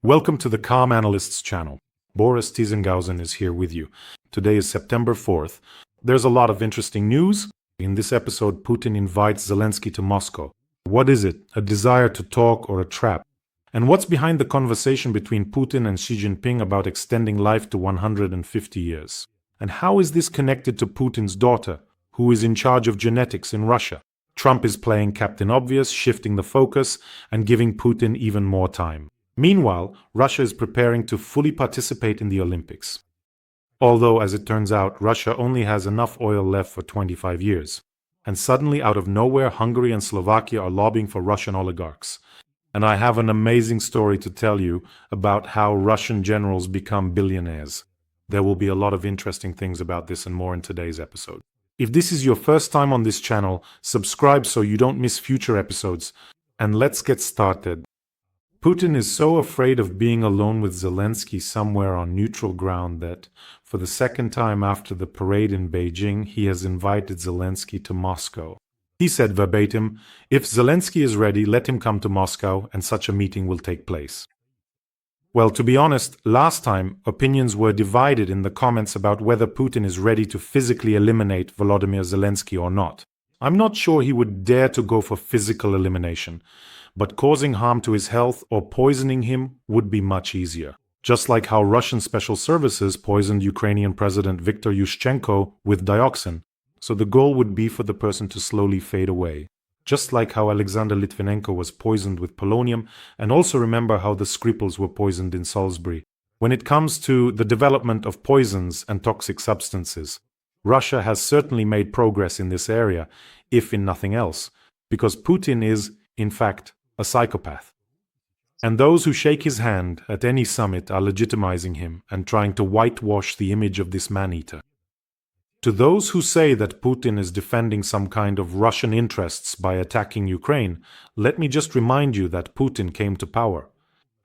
Welcome to the Calm Analysts channel. Borys Tizengauzen is here with you. Today is September 4th. There's a lot of interesting news. In this episode, Putin invites Zelensky to Moscow. What is it? A desire to talk or a trap? And what's behind the conversation between Putin and Xi Jinping about extending life to 150 years? And how is this connected to Putin's daughter, who is in charge of genetics in Russia? Trump is playing Captain Obvious, shifting the focus and giving Putin even more time. Meanwhile, Russia is preparing to fully participate in the Olympics. Although, as it turns out, Russia only has enough oil left for 25 years. And suddenly, out of nowhere, Hungary and Slovakia are lobbying for Russian oligarchs. And I have an amazing story to tell you about how Russian generals become billionaires. There will be a lot of interesting things about this and more in today's episode. If this is your first time on this channel, subscribe so you don't miss future episodes. And let's get started. Putin is so afraid of being alone with Zelensky somewhere on neutral ground that, for the second time after the parade in Beijing, he has invited Zelensky to Moscow. He said verbatim, "If Zelensky is ready, let him come to Moscow and such a meeting will take place." Well, to be honest, last time opinions were divided in the comments about whether Putin is ready to physically eliminate Volodymyr Zelensky or not. I'm not sure he would dare to go for physical elimination, but causing harm to his health or poisoning him would be much easier. Just like how Russian special services poisoned Ukrainian President Viktor Yushchenko with dioxin, so the goal would be for the person to slowly fade away. Just like how Alexander Litvinenko was poisoned with polonium, and also remember how the Skripals were poisoned in Salisbury. When it comes to the development of poisons and toxic substances, Russia has certainly made progress in this area, if in nothing else, because Putin is, in fact, a psychopath. And those who shake his hand at any summit are legitimizing him and trying to whitewash the image of this man-eater. To those who say that Putin is defending some kind of Russian interests by attacking Ukraine, let me just remind you that Putin came to power.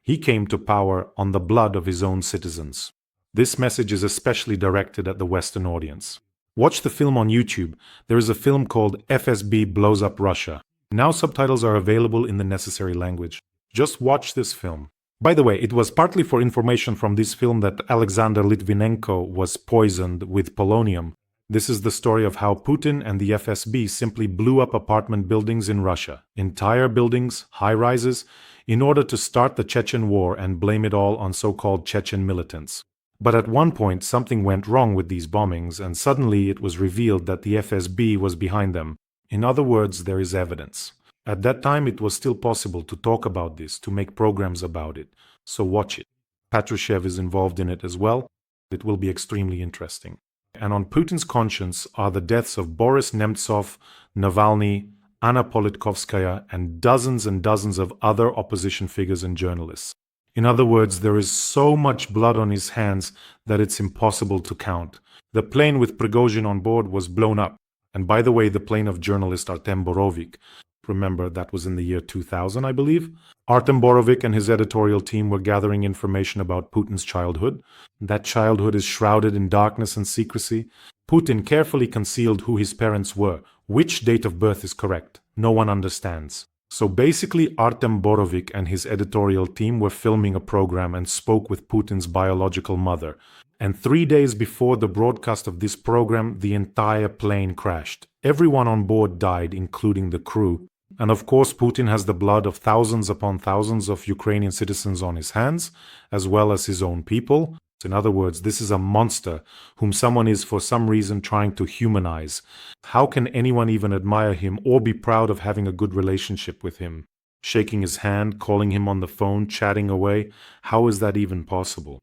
He came to power on the blood of his own citizens. This message is especially directed at the Western audience. Watch the film on YouTube. There is a film called FSB Blows Up Russia. Now subtitles are available in the necessary language. Just watch this film. By the way, it was partly for information from this film that Alexander Litvinenko was poisoned with polonium. This is the story of how Putin and the FSB simply blew up apartment buildings in Russia, entire buildings, high-rises, in order to start the Chechen war and blame it all on so-called Chechen militants. But at one point something went wrong with these bombings and suddenly it was revealed that the FSB was behind them. In other words, there is evidence. At that time, it was still possible to talk about this, to make programs about it. So watch it. Patrushev is involved in it as well. It will be extremely interesting. And on Putin's conscience are the deaths of Boris Nemtsov, Navalny, Anna Politkovskaya, and dozens of other opposition figures and journalists. In other words, there is so much blood on his hands that it's impossible to count. The plane with Prigozhin on board was blown up. And by the way, the plane of journalist Artem Borovik, remember that was in the year 2000, I believe? Artem Borovik and his editorial team were gathering information about Putin's childhood. That childhood is shrouded in darkness and secrecy. Putin carefully concealed who his parents were. Which date of birth is correct? No one understands. So basically, Artem Borovik and his editorial team were filming a program and spoke with Putin's biological mother. And 3 days before the broadcast of this program, the entire plane crashed. Everyone on board died, including the crew. And of course, Putin has the blood of thousands upon thousands of Ukrainian citizens on his hands, as well as his own people. In other words, this is a monster whom someone is for some reason trying to humanize. How can anyone even admire him or be proud of having a good relationship with him? Shaking his hand, calling him on the phone, chatting away, how is that even possible?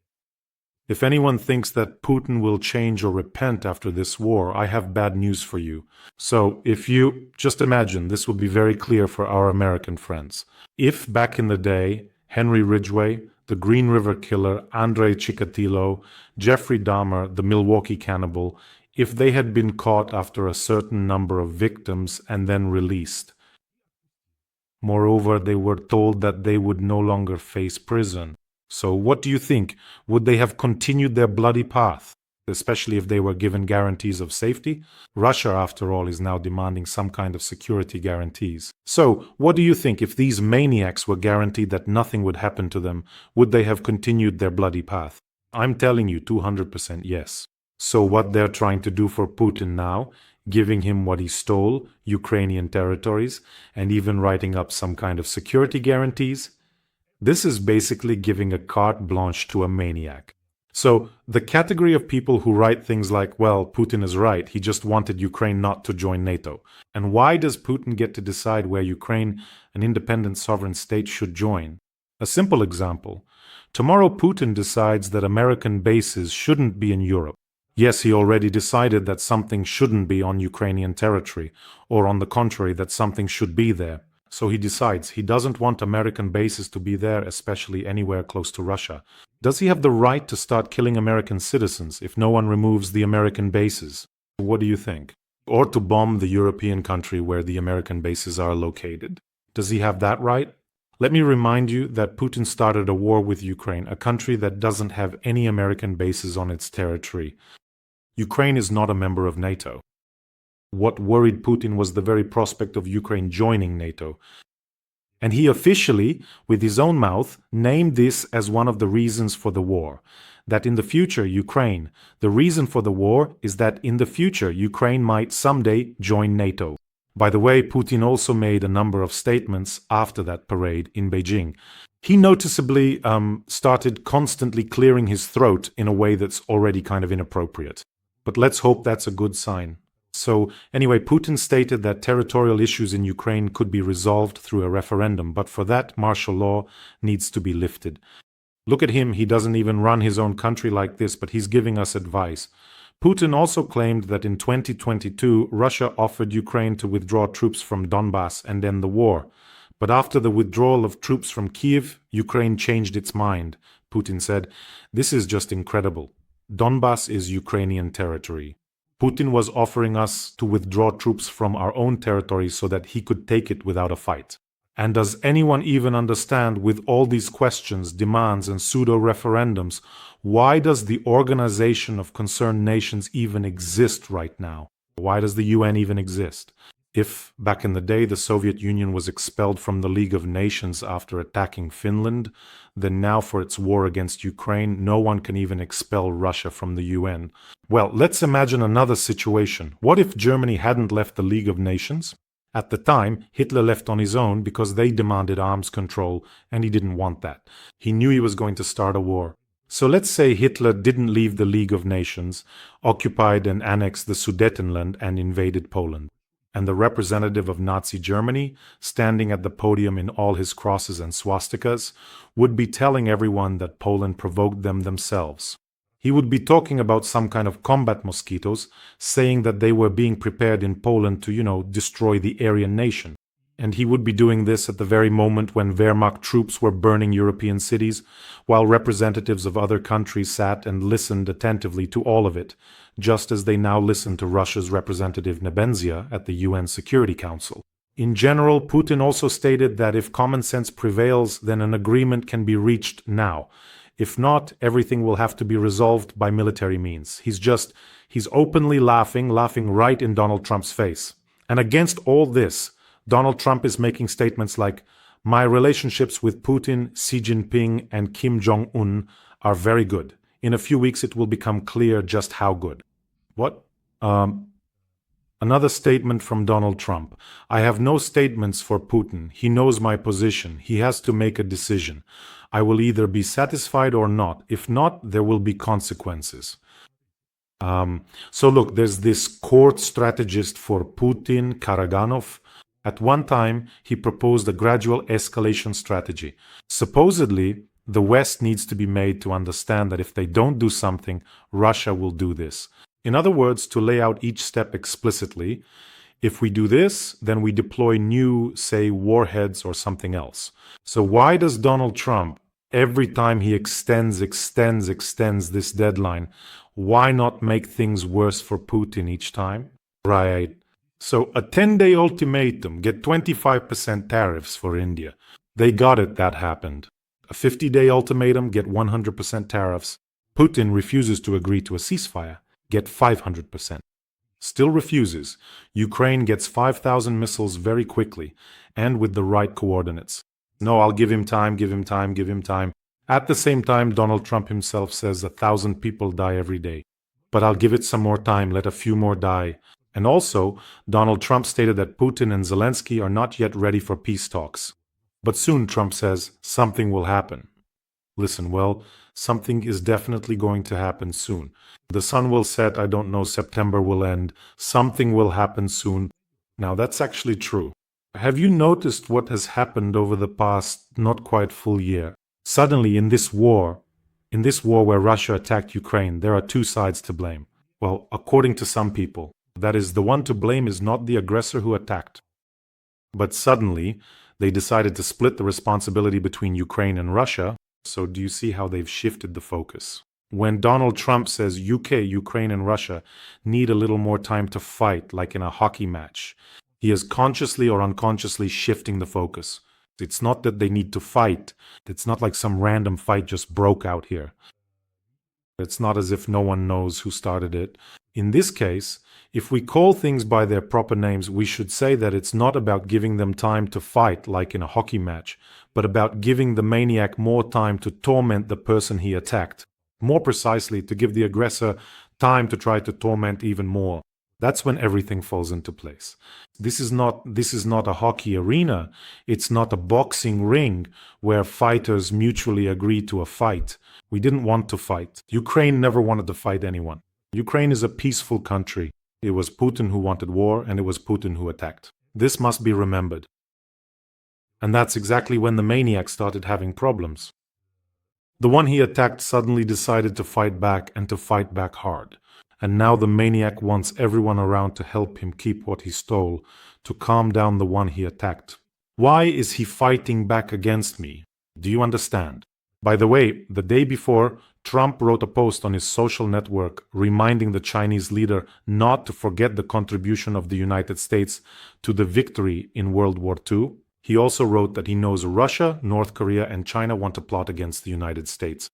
If anyone thinks that Putin will change or repent after this war, I have bad news for you. So, if you just imagine, this will be very clear for our American friends. If back in the day, Henry Ridgway, the Green River Killer, Andrei Chikatilo, Jeffrey Dahmer, the Milwaukee Cannibal, if they had been caught after a certain number of victims and then released. Moreover, they were told that they would no longer face prison. So what do you think? Would they have continued their bloody path? especially if they were given guarantees of safety. Russia, after all, is now demanding some kind of security guarantees. So, what do you think? If these maniacs were guaranteed that nothing would happen to them, would they have continued their bloody path? I'm telling you, 200% yes. So what they're trying to do for Putin now, giving him what he stole, Ukrainian territories, and even writing up some kind of security guarantees, this is basically giving a carte blanche to a maniac. So the category of people who write things like, well, Putin is right, he just wanted Ukraine not to join NATO. And why does Putin get to decide where Ukraine, an independent sovereign state, should join? A simple example. Tomorrow Putin decides that American bases shouldn't be in Europe. Yes, he already decided that something shouldn't be on Ukrainian territory, or on the contrary, that something should be there. So he decides he doesn't want American bases to be there, especially anywhere close to Russia. Does he have the right to start killing American citizens if no one removes the American bases? What do you think? Or to bomb the European country where the American bases are located? Does he have that right? Let me remind you that Putin started a war with Ukraine, a country that doesn't have any American bases on its territory. Ukraine is not a member of NATO. What worried Putin was the very prospect of Ukraine joining NATO. And he officially, with his own mouth, named this as one of the reasons for the war. That in the future, the reason for the war is that in the future, Ukraine might someday join NATO. By the way, Putin also made a number of statements after that parade in Beijing. He noticeably started constantly clearing his throat in a way that's already kind of inappropriate. But let's hope that's a good sign. So anyway, Putin stated that territorial issues in Ukraine could be resolved through a referendum, but for that, martial law needs to be lifted. Look at him, he doesn't even run his own country like this, but he's giving us advice. Putin also claimed that in 2022, Russia offered Ukraine to withdraw troops from Donbass and end the war. But after the withdrawal of troops from Kiev, Ukraine changed its mind. Putin said, "This is just incredible. Donbass is Ukrainian territory. Putin was offering us to withdraw troops from our own territory so that he could take it without a fight." And does anyone even understand, with all these questions, demands, and pseudo-referendums, why does the Organization of Concerned Nations even exist right now? Why does the UN even exist? If, back in the day, the Soviet Union was expelled from the League of Nations after attacking Finland, then now for its war against Ukraine, no one can even expel Russia from the UN. Well, let's imagine another situation. What if Germany hadn't left the League of Nations? At the time, Hitler left on his own because they demanded arms control, and he didn't want that. He knew he was going to start a war. So let's say Hitler didn't leave the League of Nations, occupied and annexed the Sudetenland, and invaded Poland. And the representative of Nazi Germany, standing at the podium in all his crosses and swastikas, would be telling everyone that Poland provoked them themselves. He would be talking about some kind of combat mosquitoes, saying that they were being prepared in Poland to, destroy the Aryan nation. And he would be doing this at the very moment when Wehrmacht troops were burning European cities, while representatives of other countries sat and listened attentively to all of it, just as they now listen to Russia's representative Nebenzia at the UN Security Council. In general, Putin also stated that if common sense prevails, then an agreement can be reached now. If not, everything will have to be resolved by military means. He's openly laughing right in Donald Trump's face. And against all this, Donald Trump is making statements like, "My relationships with Putin, Xi Jinping, and Kim Jong-un are very good. In a few weeks it will become clear just how good." What? Another statement from Donald Trump. "I have no statements for Putin. He knows my position. He has to make a decision. I will either be satisfied or not. If not, there will be consequences." So look, there's this court strategist for Putin, Karaganov. At one time, he proposed a gradual escalation strategy. Supposedly, the West needs to be made to understand that if they don't do something, Russia will do this. In other words, to lay out each step explicitly. If we do this, then we deploy new, say, warheads or something else. So why does Donald Trump, every time he extends this deadline, why not make things worse for Putin each time? Right. So a 10-day ultimatum, get 25% tariffs for India. They got it, that happened. A 50-day ultimatum, get 100% tariffs. Putin refuses to agree to a ceasefire, get 500%. Still refuses. Ukraine gets 5,000 missiles very quickly, and with the right coordinates. No, I'll give him time, give him time, give him time. At the same time, Donald Trump himself says 1,000 people die every day. But I'll give it some more time, let a few more die. And also, Donald Trump stated that Putin and Zelensky are not yet ready for peace talks. But soon, Trump says, something will happen. Listen, well, something is definitely going to happen soon. The sun will set, I don't know, September will end. Something will happen soon. Now, that's actually true. Have you noticed what has happened over the past not quite full year? Suddenly, in this war where Russia attacked Ukraine, there are two sides to blame. Well, according to some people, that is, the one to blame is not the aggressor who attacked. But suddenly, they decided to split the responsibility between Ukraine and Russia. So do you see how they've shifted the focus? When Donald Trump says UK, Ukraine, and Russia need a little more time to fight, like in a hockey match, he is consciously or unconsciously shifting the focus. It's not that they need to fight. It's not like some random fight just broke out here. It's not as if no one knows who started it. In this case, if we call things by their proper names, we should say that it's not about giving them time to fight like in a hockey match, but about giving the maniac more time to torment the person he attacked. More precisely, to give the aggressor time to try to torment even more. That's when everything falls into place. This is not a hockey arena. It's not a boxing ring where fighters mutually agree to a fight. We didn't want to fight. Ukraine never wanted to fight anyone. Ukraine is a peaceful country. It was Putin who wanted war, and it was Putin who attacked. This must be remembered. And that's exactly when the maniac started having problems. The one he attacked suddenly decided to fight back, and to fight back hard. And now the maniac wants everyone around to help him keep what he stole, to calm down the one he attacked. Why is he fighting back against me? Do you understand? By the way, the day before, Trump wrote a post on his social network reminding the Chinese leader not to forget the contribution of the United States to the victory in World War II. He also wrote that he knows Russia, North Korea, and China want to plot against the United States.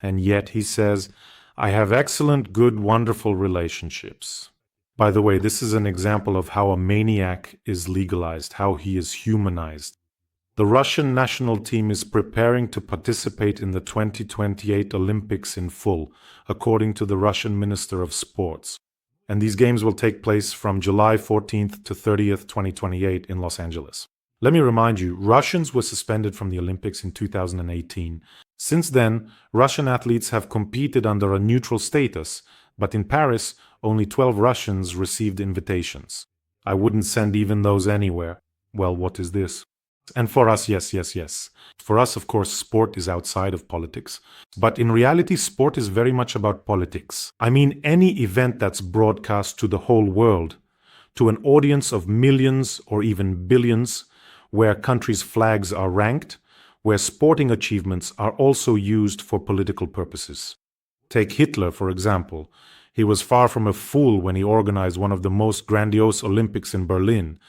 And yet he says, I have excellent, good, wonderful relationships. By the way, this is an example of how a maniac is legalized, how he is humanized. The Russian national team is preparing to participate in the 2028 Olympics in full, according to the Russian Minister of Sports. And these games will take place from July 14th to 30th, 2028 in Los Angeles. Let me remind you, Russians were suspended from the Olympics in 2018. Since then, Russian athletes have competed under a neutral status, but in Paris, only 12 Russians received invitations. I wouldn't send even those anywhere. Well, what is this? And for us, yes. For us, of course, sport is outside of politics. But in reality, sport is very much about politics. I mean, any event that's broadcast to the whole world, to an audience of millions or even billions, where countries' flags are ranked, where sporting achievements are also used for political purposes. Take Hitler, for example. He was far from a fool when he organized one of the most grandiose Olympics in Berlin.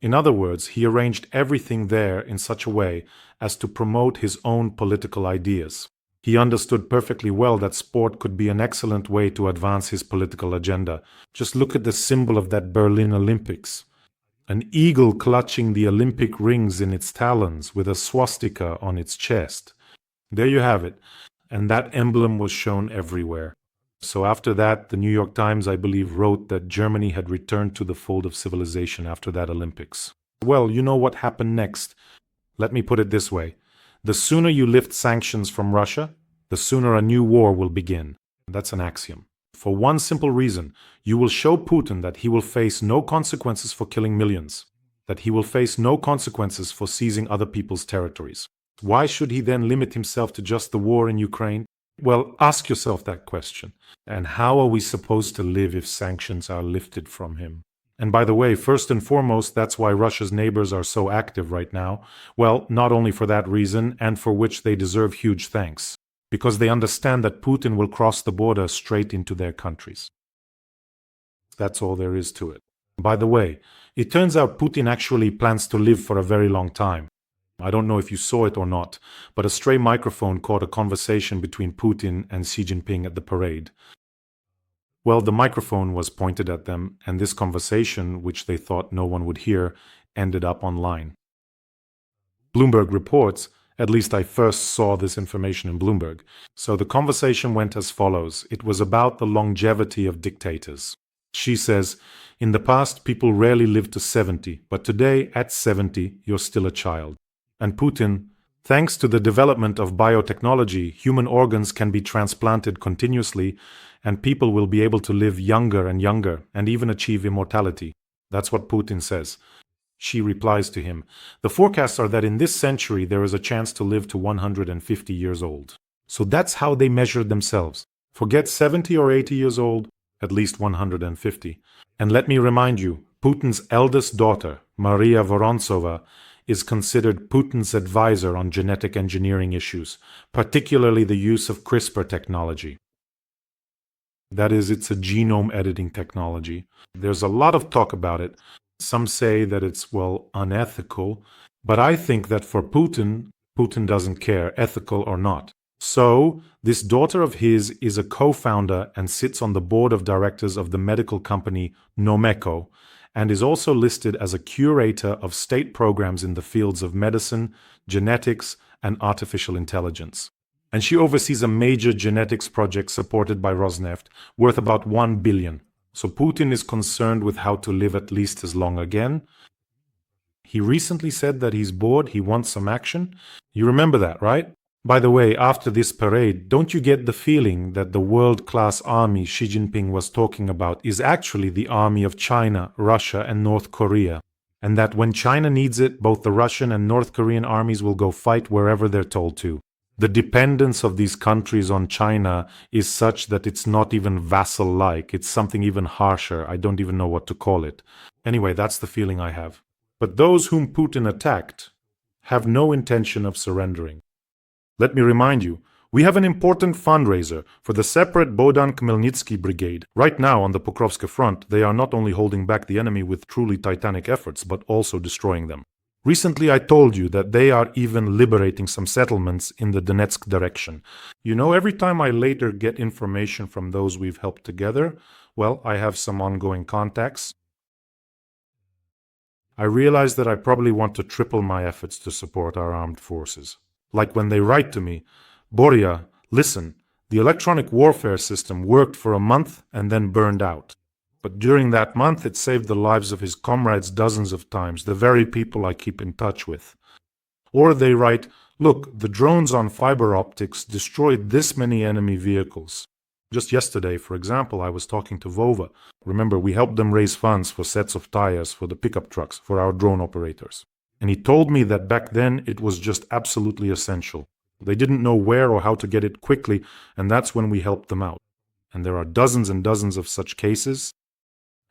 In other words, he arranged everything there in such a way as to promote his own political ideas. He understood perfectly well that sport could be an excellent way to advance his political agenda. Just look at the symbol of that Berlin Olympics. An eagle clutching the Olympic rings in its talons with a swastika on its chest. There you have it. And that emblem was shown everywhere. So after that, the New York Times, I believe, wrote that Germany had returned to the fold of civilization after that Olympics. Well, you know what happened next. Let me put it this way. The sooner you lift sanctions from Russia, the sooner a new war will begin. That's an axiom. For one simple reason, you will show Putin that he will face no consequences for killing millions, that he will face no consequences for seizing other people's territories. Why should he then limit himself to just the war in Ukraine? Well, ask yourself that question. And how are we supposed to live if sanctions are lifted from him? And by the way, first and foremost, that's why Russia's neighbors are so active right now. Well, not only for that reason, and for which they deserve huge thanks. Because they understand that Putin will cross the border straight into their countries. That's all there is to it. By the way, it turns out Putin actually plans to live for a very long time. I don't know if you saw it or not, but a stray microphone caught a conversation between Putin and Xi Jinping at the parade. Well, the microphone was pointed at them, and this conversation, which they thought no one would hear, ended up online. Bloomberg reports, at least I first saw this information in Bloomberg. So the conversation went as follows. It was about the longevity of dictators. She says, in the past, people rarely lived to 70, but today, at 70, you're still a child. And Putin, thanks to the development of biotechnology, human organs can be transplanted continuously, and people will be able to live younger and even achieve immortality. That's what Putin says. She replies to him, the forecasts are that in this century there is a chance to live to 150 years old. So that's how they measured themselves. Forget 70 or 80 years old, at least 150. And let me remind you, Putin's eldest daughter, Maria Vorontsova, is considered Putin's advisor on genetic engineering issues, particularly the use of CRISPR technology. That is, it's a genome editing technology. There's a lot of talk about it. Some say that it's, well, unethical, but I think that for Putin doesn't care, ethical or not. So, this daughter of his is a co-founder and sits on the board of directors of the medical company Nomeco, and is also listed as a curator of state programs in the fields of medicine, genetics, and artificial intelligence. And she oversees a major genetics project supported by Rosneft, worth about 1 billion. So Putin is concerned with how to live at least as long again. He recently said that he's bored, he wants some action. You remember that, right? By the way, after this parade, don't you get the feeling that the world-class army Xi Jinping was talking about is actually the army of China, Russia, and North Korea? And that when China needs it, both the Russian and North Korean armies will go fight wherever they're told to. The dependence of these countries on China is such that it's not even vassal-like. It's something even harsher. I don't even know what to call it. Anyway, that's the feeling I have. But those whom Putin attacked have no intention of surrendering. Let me remind you, we have an important fundraiser for the separate Bohdan Khmelnytsky brigade. Right now on the Pokrovsk front, they are not only holding back the enemy with truly titanic efforts, but also destroying them. Recently I told you that they are even liberating some settlements in the Donetsk direction. You know, every time I later get information from those we've helped together, well, I have some ongoing contacts. I realize that I probably want to triple my efforts to support our armed forces. Like when they write to me, Borya, listen, the electronic warfare system worked for a month and then burned out. But during that month, it saved the lives of his comrades dozens of times, the very people I keep in touch with. Or they write, look, the drones on fiber optics destroyed this many enemy vehicles. Just yesterday, for example, I was talking to Vova. Remember, we helped them raise funds for sets of tires for the pickup trucks for our drone operators. And he told me that back then it was just absolutely essential. They didn't know where or how to get it quickly, and that's when we helped them out. And there are dozens and dozens of such cases.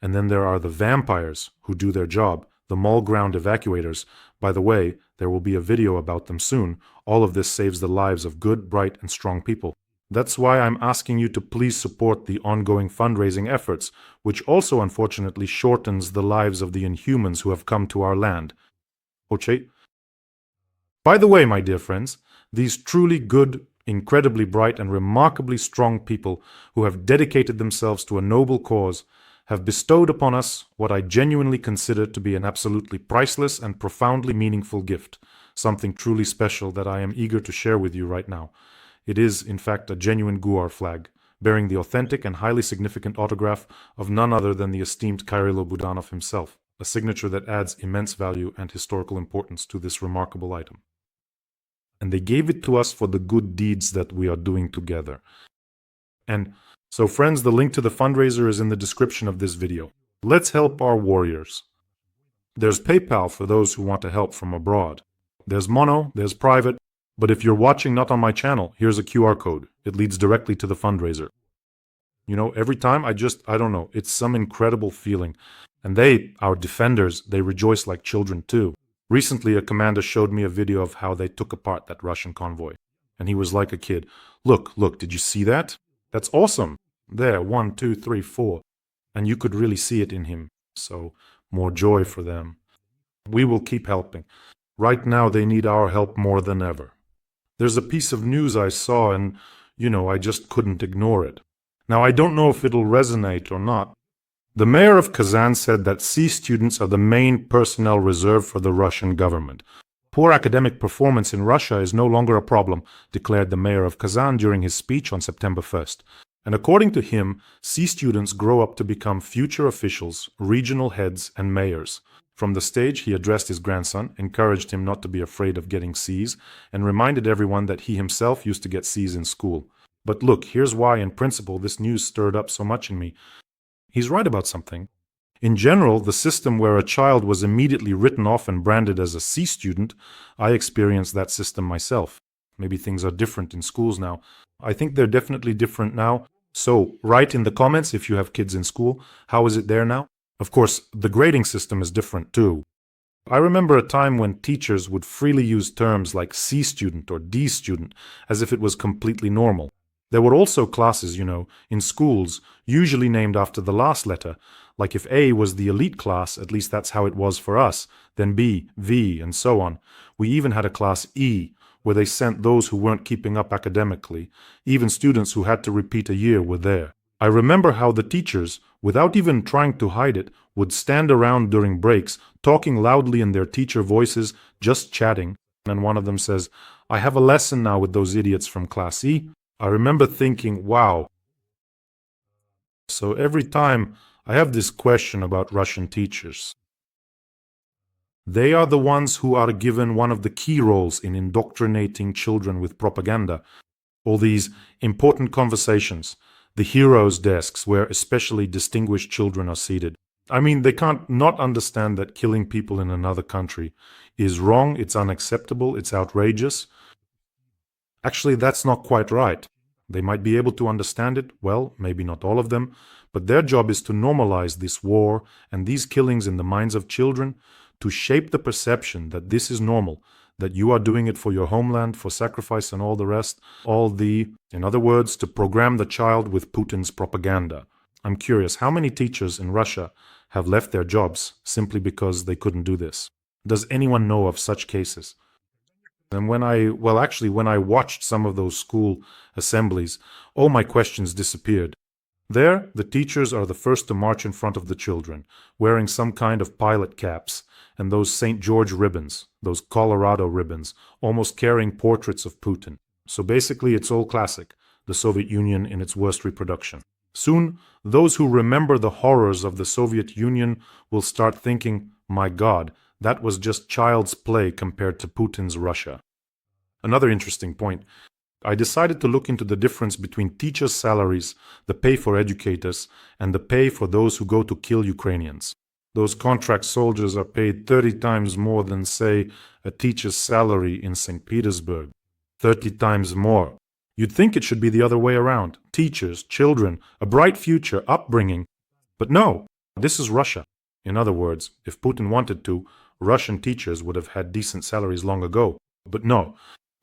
And then there are the vampires who do their job, the mall ground evacuators. By the way, there will be a video about them soon. All of this saves the lives of good, bright, and strong people. That's why I'm asking you to please support the ongoing fundraising efforts, which also unfortunately shortens the lives of the inhumans who have come to our land. Okay? By the way, my dear friends, these truly good, incredibly bright, and remarkably strong people who have dedicated themselves to a noble cause have bestowed upon us what I genuinely consider to be an absolutely priceless and profoundly meaningful gift, something truly special that I am eager to share with you right now. It is, in fact, a genuine Guar flag, bearing the authentic and highly significant autograph of none other than the esteemed Kyrilo Budanov himself, a signature that adds immense value and historical importance to this remarkable item. And they gave it to us for the good deeds that we are doing together. And so friends, the link to the fundraiser is in the description of this video. Let's help our warriors. There's PayPal for those who want to help from abroad. There's Mono, there's private, but if you're watching not on my channel, here's a QR code. It leads directly to the fundraiser. You know, every time I don't know, it's some incredible feeling. And they, our defenders, they rejoice like children too. Recently, a commander showed me a video of how they took apart that Russian convoy. And he was like a kid. Look, did you see that? That's awesome. There, 1, 2, 3, 4. And you could really see it in him. So, more joy for them. We will keep helping. Right now, they need our help more than ever. There's a piece of news I saw and, I just couldn't ignore it. Now, I don't know if it'll resonate or not. The mayor of Kazan said that C students are the main personnel reserve for the Russian government. Poor academic performance in Russia is no longer a problem, declared the mayor of Kazan during his speech on September 1st. And according to him, C students grow up to become future officials, regional heads, and mayors. From the stage, he addressed his grandson, encouraged him not to be afraid of getting C's, and reminded everyone that he himself used to get C's in school. But look, here's why, in principle, this news stirred up so much in me. He's right about something. In general, the system where a child was immediately written off and branded as a C student, I experienced that system myself. Maybe things are different in schools now. I think they're definitely different now. So, write in the comments if you have kids in school. How is it there now? Of course, the grading system is different too. I remember a time when teachers would freely use terms like C student or D student as if it was completely normal. There were also classes, in schools, usually named after the last letter. Like if A was the elite class, at least that's how it was for us, then B, V, and so on. We even had a class E, where they sent those who weren't keeping up academically. Even students who had to repeat a year were there. I remember how the teachers, without even trying to hide it, would stand around during breaks, talking loudly in their teacher voices, just chatting. And one of them says, "I have a lesson now with those idiots from class E." I remember thinking, wow. So every time I have this question about Russian teachers. They are the ones who are given one of the key roles in indoctrinating children with propaganda. All these important conversations, the heroes' desks where especially distinguished children are seated. I mean, they can't not understand that killing people in another country is wrong, it's unacceptable, it's outrageous. Actually, that's not quite right. They might be able to understand it, well, maybe not all of them, but their job is to normalize this war and these killings in the minds of children, to shape the perception that this is normal, that you are doing it for your homeland, for sacrifice and all the rest, in other words, to program the child with Putin's propaganda. I'm curious, how many teachers in Russia have left their jobs simply because they couldn't do this? Does anyone know of such cases? And when I watched some of those school assemblies, all my questions disappeared. There, the teachers are the first to march in front of the children, wearing some kind of pilot caps and those St. George ribbons, those Colorado ribbons, almost carrying portraits of Putin. So basically, it's all classic, the Soviet Union in its worst reproduction. Soon, those who remember the horrors of the Soviet Union will start thinking, my God, that was just child's play compared to Putin's Russia. Another interesting point. I decided to look into the difference between teachers' salaries, the pay for educators, and the pay for those who go to kill Ukrainians. Those contract soldiers are paid 30 times more than, say, a teacher's salary in St. Petersburg. 30 times more. You'd think it should be the other way around. Teachers, children, a bright future, upbringing. But no, this is Russia. In other words, if Putin wanted to, Russian teachers would have had decent salaries long ago. But no.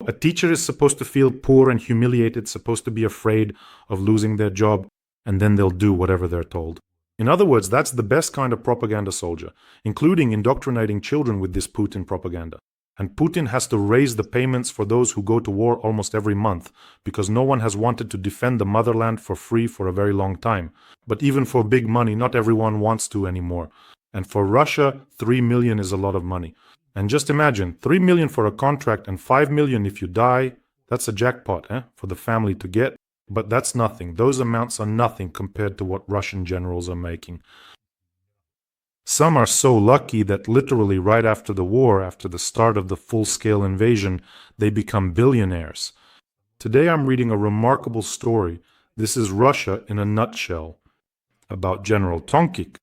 A teacher is supposed to feel poor and humiliated, supposed to be afraid of losing their job, and then they'll do whatever they're told. In other words, that's the best kind of propaganda soldier, including indoctrinating children with this Putin propaganda. And Putin has to raise the payments for those who go to war almost every month, because no one has wanted to defend the motherland for free for a very long time. But even for big money, not everyone wants to anymore. And for Russia, 3 million is a lot of money. And just imagine, 3 million for a contract and 5 million if you die, that's a jackpot, for the family to get. But that's nothing. Those amounts are nothing compared to what Russian generals are making. Some are so lucky that literally right after the war, after the start of the full-scale invasion, they become billionaires. Today I'm reading a remarkable story. This is Russia in a nutshell, about General Tonkik.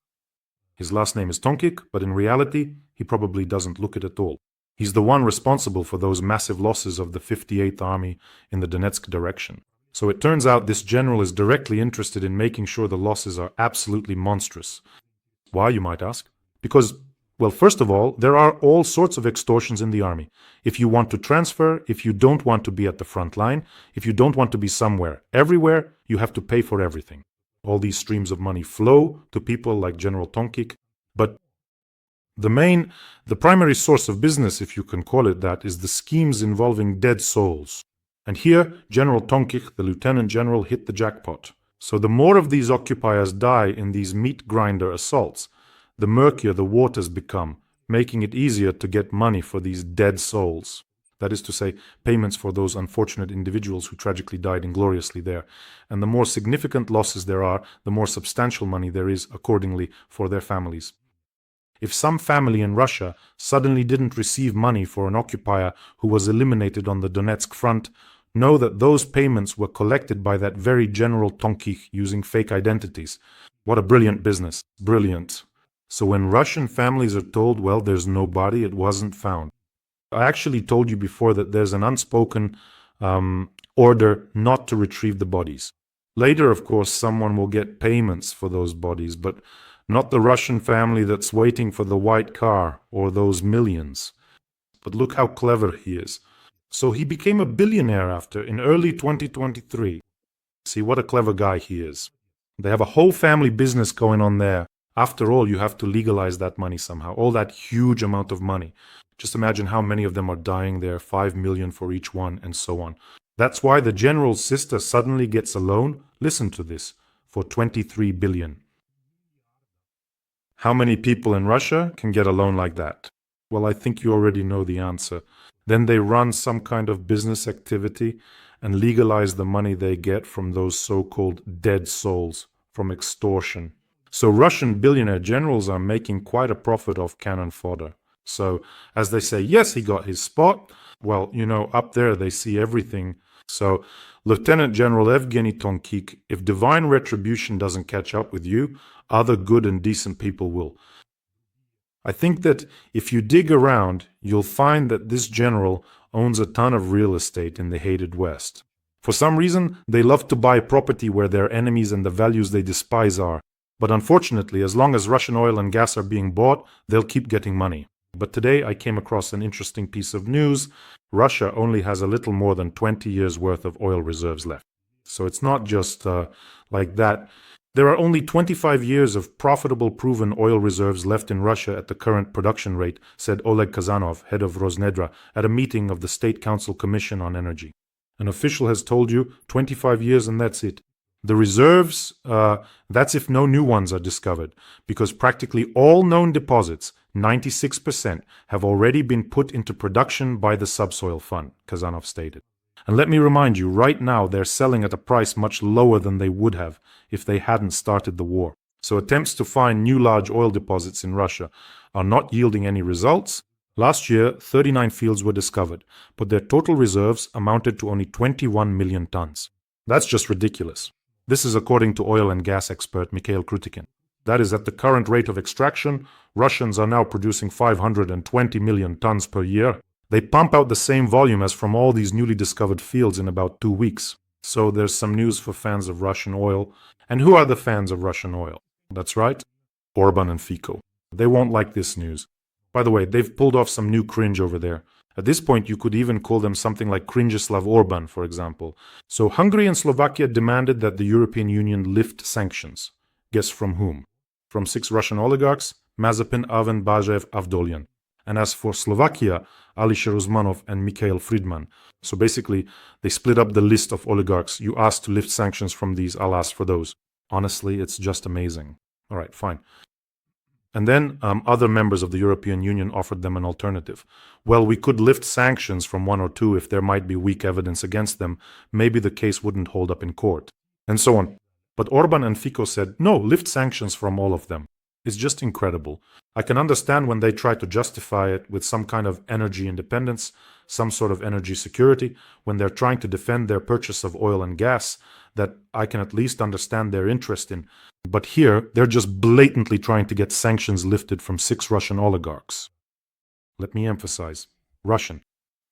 His last name is Tonkik, but in reality, he probably doesn't look it at all. He's the one responsible for those massive losses of the 58th Army in the Donetsk direction. So it turns out this general is directly interested in making sure the losses are absolutely monstrous. Why, you might ask? Because, well, first of all, there are all sorts of extortions in the army. If you want to transfer, if you don't want to be at the front line, if you don't want to be somewhere, everywhere, you have to pay for everything. All these streams of money flow to people like General Tonkik, but The primary source of business, if you can call it that, is the schemes involving dead souls. And here, General Tonkich, the lieutenant general, hit the jackpot. So the more of these occupiers die in these meat grinder assaults, the murkier the waters become, making it easier to get money for these dead souls. That is to say, payments for those unfortunate individuals who tragically died ingloriously there. And the more significant losses there are, the more substantial money there is, accordingly, for their families. If some family in Russia suddenly didn't receive money for an occupier who was eliminated on the Donetsk front, know that those payments were collected by that very General Tonkich using fake identities. What a brilliant business. Brilliant. So when Russian families are told, well, there's no body, it wasn't found. I actually told you before that there's an unspoken order not to retrieve the bodies. Later, of course, someone will get payments for those bodies, but not the Russian family that's waiting for the white car or those millions. But look how clever he is. So he became a billionaire in early 2023. See what a clever guy he is. They have a whole family business going on there. After all, you have to legalize that money somehow, all that huge amount of money. Just imagine how many of them are dying there, 5 million for each one, and so on. That's why the general's sister suddenly gets a loan, listen to this, for 23 billion. How many people in Russia can get a loan like that? Well, I think you already know the answer. Then they run some kind of business activity and legalize the money they get from those so-called dead souls, from extortion. So Russian billionaire generals are making quite a profit off cannon fodder. So, as they say, yes, he got his spot. Well, up there they see everything. So, Lieutenant General Evgeny Tonkich, if divine retribution doesn't catch up with you, other good and decent people will. I think that if you dig around, you'll find that this general owns a ton of real estate in the hated West. For some reason, they love to buy property where their enemies and the values they despise are. But unfortunately, as long as Russian oil and gas are being bought, they'll keep getting money. But today I came across an interesting piece of news. Russia only has a little more than 20 years' worth of oil reserves left. So it's not just like that. There are only 25 years of profitable proven oil reserves left in Russia at the current production rate, said Oleg Kazanov, head of Rosnedra, at a meeting of the State Council Commission on Energy. An official has told you 25 years and that's it. The reserves, that's if no new ones are discovered, because practically all known deposits, 96%, have already been put into production by the subsoil fund, Kazanov stated. And let me remind you, right now they're selling at a price much lower than they would have if they hadn't started the war. So attempts to find new large oil deposits in Russia are not yielding any results. Last year, 39 fields were discovered, but their total reserves amounted to only 21 million tons. That's just ridiculous. This is according to oil and gas expert Mikhail Krutikin. That is, at the current rate of extraction, Russians are now producing 520 million tons per year. They pump out the same volume as from all these newly discovered fields in about 2 weeks. So there's some news for fans of Russian oil. And who are the fans of Russian oil? That's right, Orban and Fico. They won't like this news. By the way, they've pulled off some new cringe over there. At this point, you could even call them something like Cringeslav Orban, for example. So Hungary and Slovakia demanded that the European Union lift sanctions. Guess from whom? From 6 Russian oligarchs, Mazepin, Aven, Bajev, Avdolian. And as for Slovakia, Alisher Usmanov and Mikhail Friedman. So basically, they split up the list of oligarchs. You asked to lift sanctions from these, I'll ask for those. Honestly, it's just amazing. All right, fine. And then other members of the European Union offered them an alternative. Well, we could lift sanctions from 1 or 2 if there might be weak evidence against them. Maybe the case wouldn't hold up in court. And so on. But Orban and Fico said, no, lift sanctions from all of them. It's just incredible. I can understand when they try to justify it with some kind of energy independence, some sort of energy security, when they're trying to defend their purchase of oil and gas, that I can at least understand their interest in. But here, they're just blatantly trying to get sanctions lifted from 6 Russian oligarchs. Let me emphasize, Russian.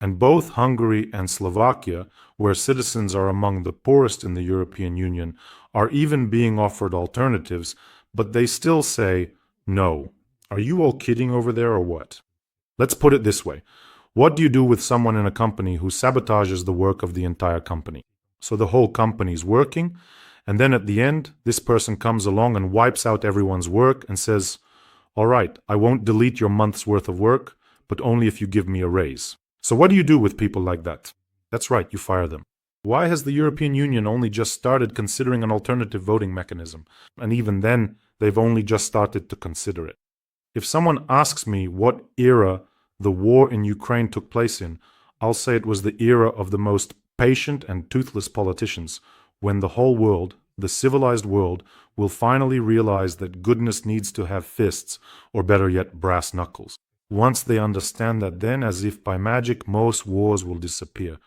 And both Hungary and Slovakia, where citizens are among the poorest in the European Union, are even being offered alternatives, but they still say, no. Are you all kidding over there or what? Let's put it this way. What do you do with someone in a company who sabotages the work of the entire company? So the whole company's working, and then at the end, this person comes along and wipes out everyone's work and says, All right, I won't delete your month's worth of work, but only if you give me a raise. So what do you do with people like that? That's right, you fire them. Why has the European Union only just started considering an alternative voting mechanism? And even then, they've only just started to consider it. If someone asks me what era the war in Ukraine took place in, I'll say it was the era of the most patient and toothless politicians, when the whole world, the civilized world, will finally realize that goodness needs to have fists, or better yet, brass knuckles. Once they understand that, then, as if by magic, most wars will disappear,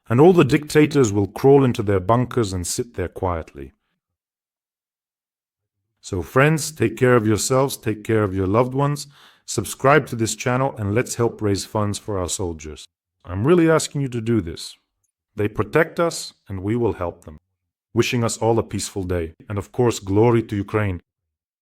and all the dictators will crawl into their bunkers and sit there quietly. So friends, take care of yourselves, take care of your loved ones, subscribe to this channel, and let's help raise funds for our soldiers. I'm really asking you to do this. They protect us, and we will help them. Wishing us all a peaceful day, and of course, glory to Ukraine.